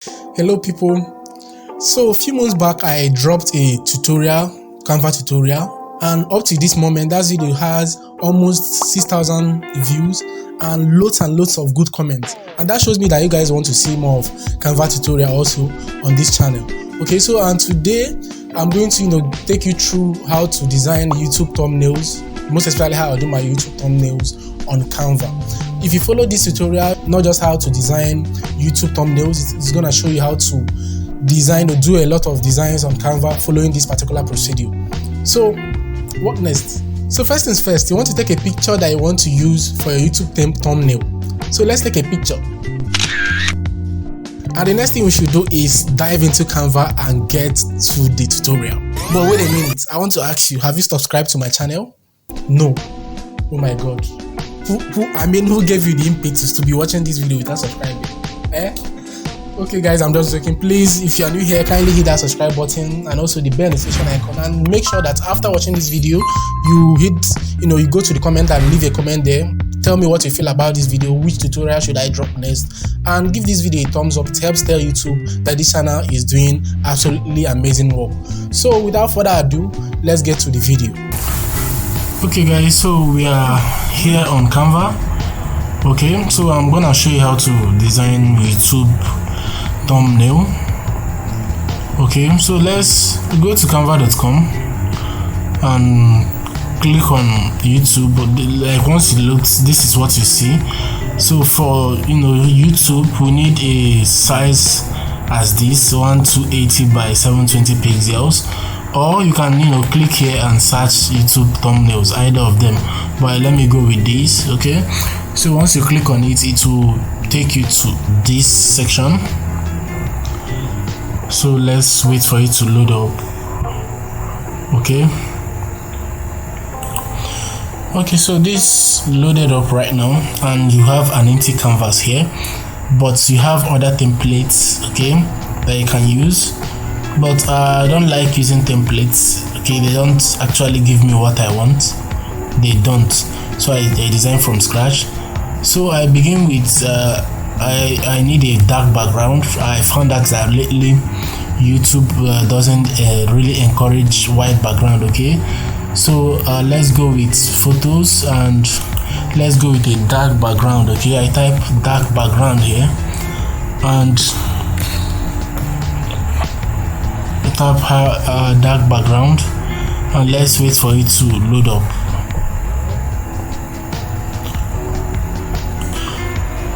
Hello people. So a few months back I dropped a Canva tutorial, and up to this moment that video has almost 6,000 views and loads of good comments, and that shows me that you guys want to see more of Canva tutorial also on this channel. Okay, so and today I'm going to take you through how to design YouTube thumbnails, most especially how I do my YouTube thumbnails on Canva. If you follow this tutorial, not just how to design YouTube thumbnails, it's going to show you how to design or do a lot of designs on Canva following this particular procedure. So what next? So first things first, you want to take a picture that you want to use for your YouTube thumbnail. So let's take a picture. And the next thing we should do is dive into Canva and get to the tutorial. But wait a minute, I want to ask you, have you subscribed to my channel? No. Oh my god. Who gave you the impetus to be watching this video without subscribing? Okay guys, I'm just joking. Please, if you are new here, kindly hit that subscribe button and also the bell notification icon, and make sure that after watching this video you go to the comment and leave a comment there. Tell me what you feel about this video, which tutorial should I drop next, and give this video a thumbs up. It helps tell YouTube that this channel is doing absolutely amazing work. So without further ado, let's get to the video. Okay guys, so we are here on Canva. Okay, so I'm gonna show you how to design YouTube thumbnail. Okay, so let's go to canva.com and click on YouTube. Like once you look, this is what you see. So for YouTube, we need a size as this 1280 by 720 pixels, or you can click here and search YouTube thumbnails, either of them, but let me go with this. Okay, so once you click on it, it will take you to this section. So let's wait for it to load up. Okay, so this loaded up right now, and you have an empty canvas here, but you have other templates, okay, that you can use. But I don't like using templates. Okay, they don't actually give me what I want. They don't. So I design from scratch. So I begin with I need a dark background. I found that lately YouTube doesn't really encourage white background. Okay, so let's go with photos and let's go with a dark background. Okay, I type dark background here and tap dark background, and let's wait for it to load up.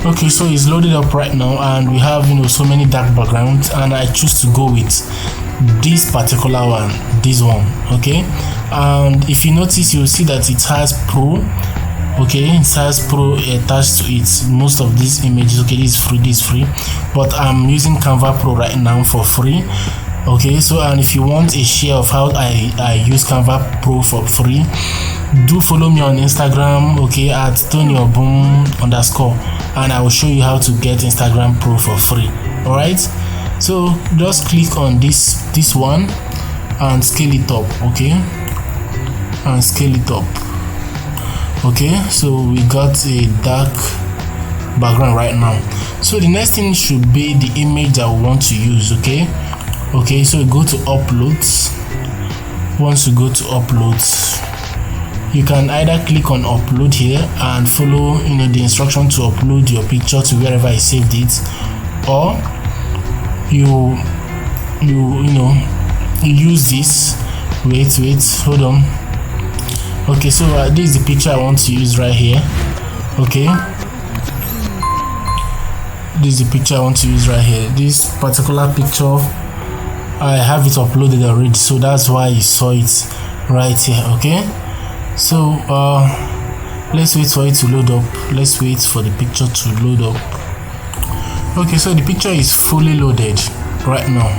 Okay, so it's loaded up right now, and we have so many dark backgrounds, and I choose to go with this particular one, this one. Okay, and if you notice, you'll see that it has Pro. Okay, it has Pro attached to it. Most of these images, okay, this is free, but I'm using Canva Pro right now for free. Okay, so and if you want a share of how I use Canva Pro for free, do follow me on Instagram, okay, at TonyObum_, and I will show you how to get Instagram Pro for free. All right, so just click on this one and scale it up. Okay, and scale it up. Okay, so we got a dark background right now. So the next thing should be the image that we want to use. Okay, so go to uploads. Once you go to uploads, you can either click on upload here and follow the instruction to upload your picture to wherever you saved it, or you use this. Wait, hold on. Okay, so this is the picture I want to use right here. Okay, this is the picture I want to use right here. This particular picture, I have it uploaded already, so that's why you saw it right here. Okay, so let's wait for it to load up. Let's wait for the picture to load up. Okay, so the picture is fully loaded right now.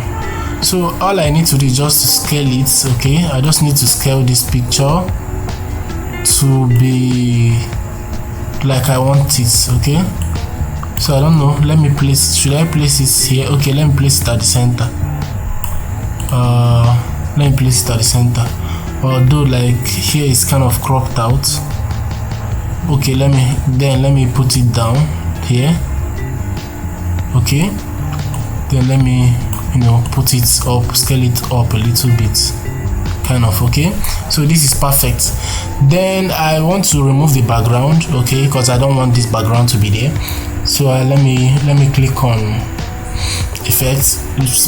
So all I need to do is just to scale it. Okay, I just need to scale this picture to be like I want it. Okay, so I don't know, let me place, should I place it here? Okay, let me place it at the center. Let me place it at the center, although like here is kind of cropped out. Okay, let me put it down here. Okay, Then let me put it up, scale it up a little bit, kind of. Okay, so this is perfect. Then I want to remove the background, okay, because I don't want this background to be there. So let me click on effects.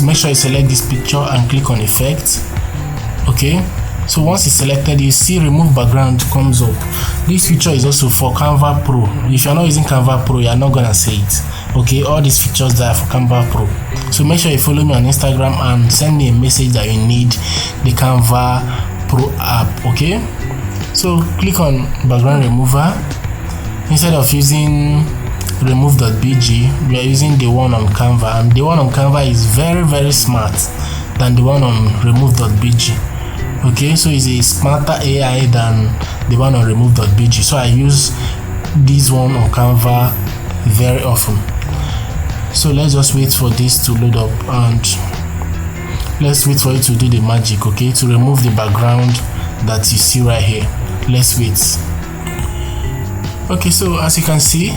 Make sure you select this picture and click on effects. Okay, so once it's selected, you see remove background comes up. This feature is also for Canva Pro. If you're not using Canva Pro, you're not gonna see it. Okay, all these features that are for Canva Pro. So make sure you follow me on Instagram and send me a message that you need the Canva Pro app. Okay, so click on background remover. Instead of using remove.bg, we are using the one on Canva, and the one on Canva is very smart than the one on remove.bg. Okay, so it's a smarter AI than the one on remove.bg. So I use this one on Canva very often. So let's just wait for this to load up, and let's wait for it to do the magic. Okay, to remove the background that you see right here. Let's wait. Okay, so as you can see,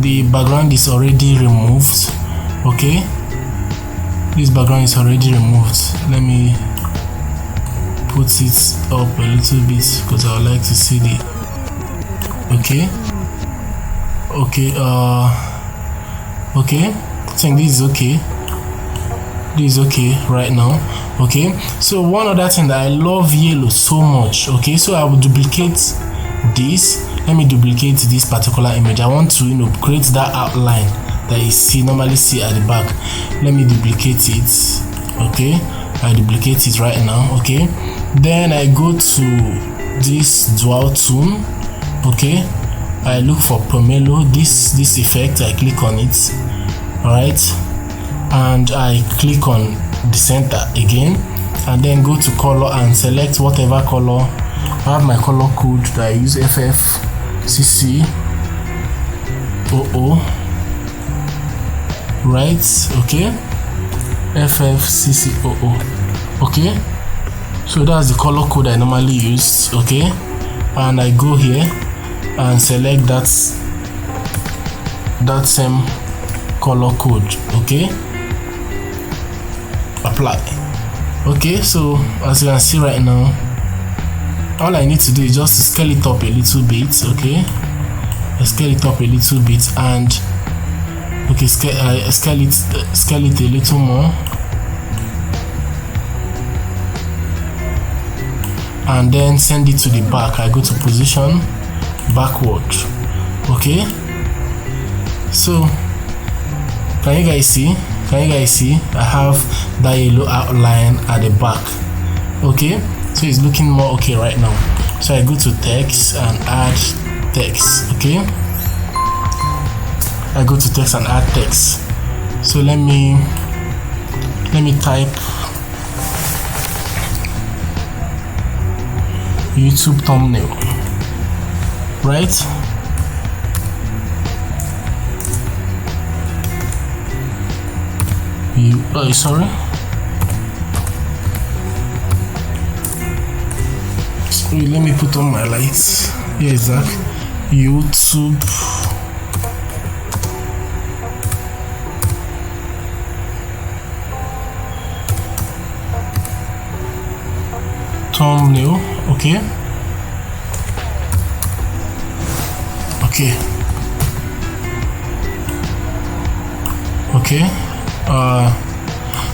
the background is already removed. Okay, this background is already removed. Let me put it up a little bit because I would like to see the okay, I think this is okay. This is okay right now. Okay, so one other thing that I love yellow so much. Okay, so I will duplicate this. Let me duplicate this particular image. I want to create that outline that you normally see at the back. Let me duplicate it. Okay, I duplicate it right now. Okay, then I go to this dual tone. Okay, I look for pomelo, this effect. I click on it. All right, and I click on the center again, and then go to color and select whatever color. I have my color code that I use, FFCC00, right? Okay, FFCC00. Okay, so that's the color code I normally use. Okay, and I go here and select that same color code. Okay, apply. Okay, so as you can see right now, all I need to do is just to scale it up a little bit. Okay, I scale it up a little bit, and okay, scale it a little more, and then send it to the back. I go to position, backward. Okay, so can you guys see? I have that yellow outline at the back. Okay, so it's looking more okay right now. So I go to text and add text. Okay, I go to text and add text. So let me type YouTube thumbnail, right? Sorry, let me put on my lights. Here is that YouTube thumbnail. Okay,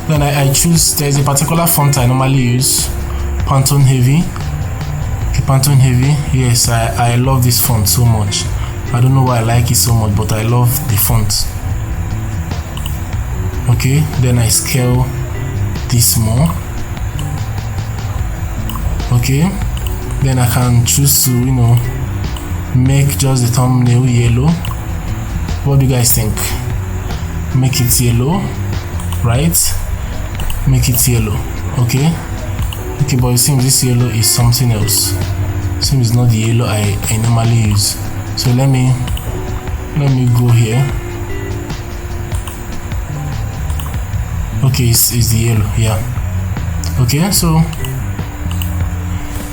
then I choose, there's a particular font I normally use, Pantone Heavy. Okay, Pantone Heavy. Yes, I love this font so much. I don't know why I like it so much, but I love the font. Okay, then I scale this more. Okay, then I can choose to make just the thumbnail yellow. What do you guys think? Make it yellow, right? Make it yellow. Okay, but it seems this yellow is something else. It seems it's not the yellow I normally use. So let me go here. Okay, it's the yellow. Yeah. Okay, so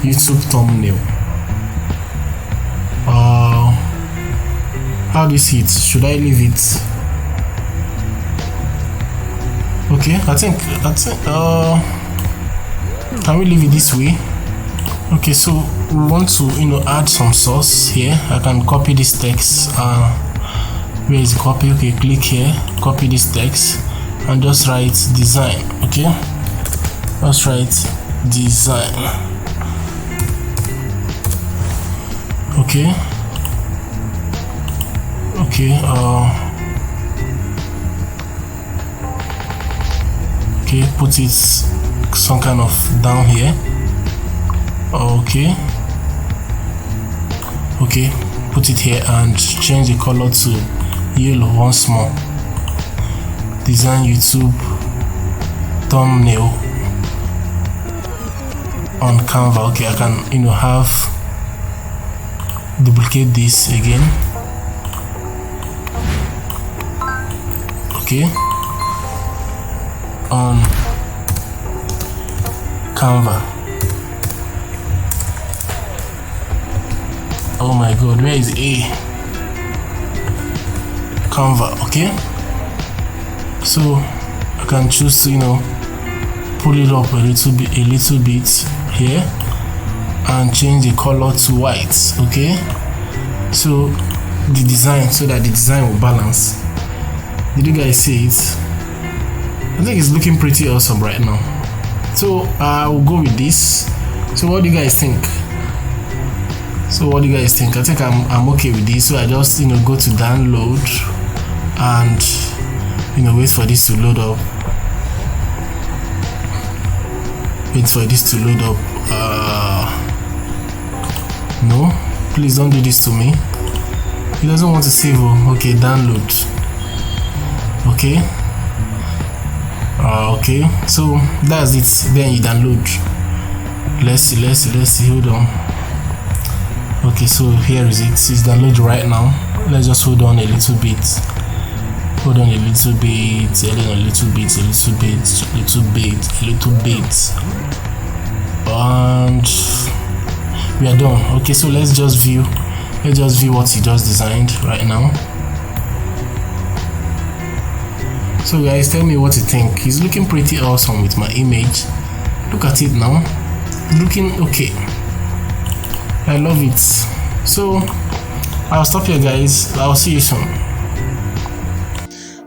YouTube thumbnail. How do you see it? Should I leave it? Okay, I think can we leave it this way? Okay, so we want to add some source here. I can copy this text. Where is the copy? Okay, click here, copy this text and just write design. Okay, just write design. Okay, put it some kind of down here. Okay, put it here and change the color to yellow once more. Design YouTube thumbnail on Canva. Okay, I can have duplicate this again. Okay, on Canva. Oh my god, where is A? Canva. Okay, so I can choose to pull it up a little bit here and change the color to white. Okay, so the design, so that the design will balance. Did you guys see it? I think it's looking pretty awesome right now. So I will go with this. So what do you guys think? I think I'm okay with this. So I just go to download and wait for this to load up. No, please don't do this to me. He doesn't want to save. Okay, download. Okay, so that's it. Then you download. Let's see. Hold on. Okay, so here is it. It's downloaded right now. Let's just hold on a little bit. And we are done. Okay, so let's just view what he just designed right now. So guys, tell me what you think. He's looking pretty awesome with my image. Look at it now. Looking okay. I love it. So I'll stop here, guys. I'll see you soon.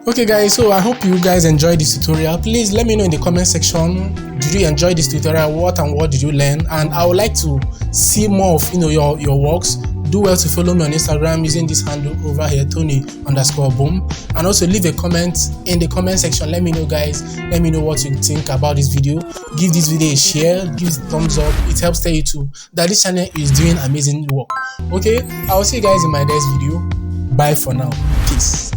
Okay guys, so I hope you guys enjoyed this tutorial. Please let me know in the comment section, did you enjoy this tutorial? What did you learn? And I would like to see more of your works. Do well to follow me on Instagram using this handle over here, Tony_boom, and also leave a comment in the comment section. Let me know, guys. Let me know what you think about this video. Give this video a share, give it a thumbs up. It helps tell YouTube that this channel is doing amazing work. Okay, I will see you guys in my next video. Bye for now. Peace.